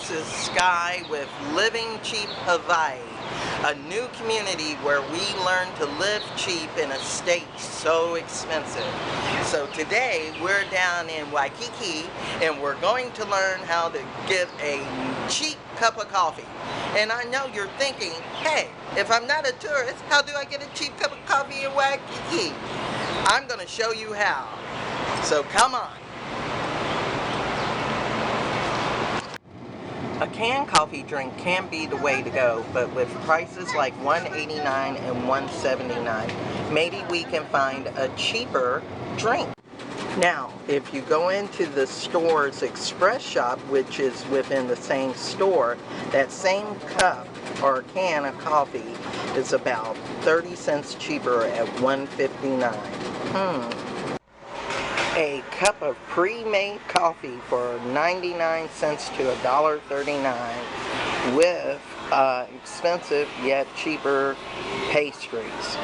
this is Sky with Living Cheap Hawaii, a new community where we learn to live cheap in a state so expensive. So today we're down in Waikiki and we're going to learn how to get a cheap cup of coffee. And I know you're thinking, hey, if I'm not a tourist, how do I get a cheap cup of coffee in Waikiki? I'm going to show you how. So come on. A canned coffee drink can be the way to go, but with prices like $1.89 and $1.79, maybe we can find a cheaper drink. Now, if you go into the store's express shop, which is within the same store, that same cup or can of coffee is about 30 cents cheaper at $1.59. A cup of pre-made coffee for 99 cents to $1.39 with expensive yet cheaper pastries.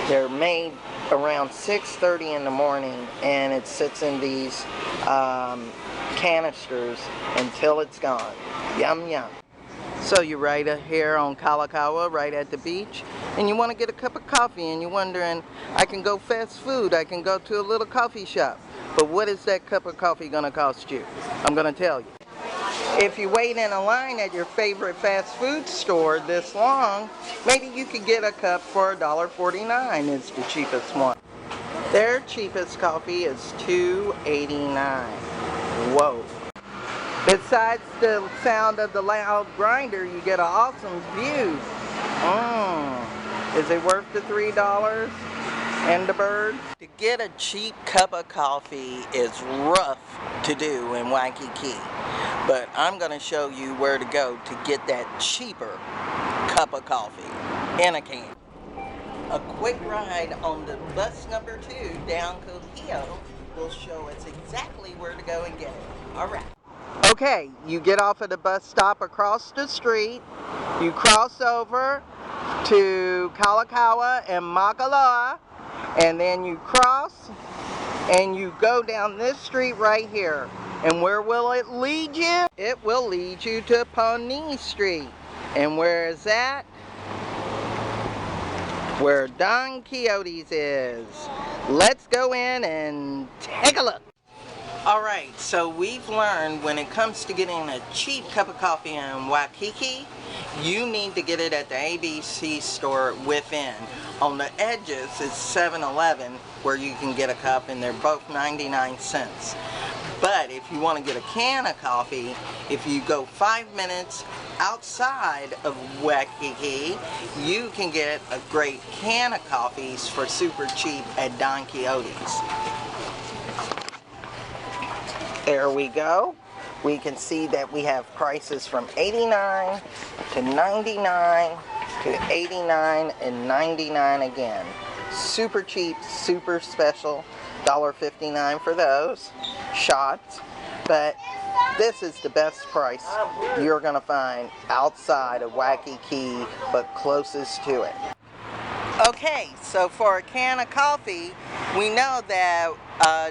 They're made around 6:30 in the morning and it sits in these canisters until it's gone. Yum yum. So you're right here on Kauai, right at the beach, and you want to get a cup of coffee and you're wondering, I can go fast food, I can go to a little coffee shop, but what is that cup of coffee going to cost you? I'm going to tell you. If you wait in a line at your favorite fast food store this long, maybe you could get a cup for $1.49. It's the cheapest one. Their cheapest coffee is $2.89. Whoa. Besides the sound of the loud grinder, you get an awesome view. Is it worth the $3 and the birds? To get a cheap cup of coffee is rough to do in Waikiki, but I'm going to show you where to go to get that cheaper cup of coffee in a can. A quick ride on the bus number 2 down Kohio will show us exactly where to go and get it. Alright. Okay, you get off at the bus stop across the street, you cross over to Kalakaua and Makaloa, and then you cross and you go down this street right here. And where will it lead you? It will lead you to Pawnee Street. And where is that? Where Don Quixote's is. Let's go in and take a look. Alright, so we've learned when it comes to getting a cheap cup of coffee in Waikiki, you need to get it at the ABC store within. On the edges is 7-Eleven where you can get a cup and they're both 99 cents. But if you want to get a can of coffee, if you go 5 minutes outside of Waikiki, you can get a great can of coffees for super cheap at Don Quixote's. There we go. We can see that we have prices from 89 to 99 to 89 and 99 again. Super cheap, super special. $1.59 for those shots. But this is the best price you're going to find outside of Waikiki, but closest to it. Okay, so for a can of coffee, we know that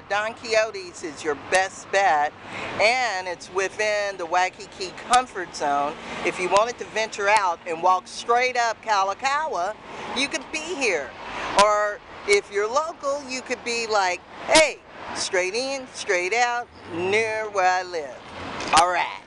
Don Quixote's is your best bet, and it's within the Waikiki comfort zone. If you wanted to venture out and walk straight up Kalakaua, you could be here. Or if you're local, you could be like, hey, straight in, straight out, near where I live. Alright.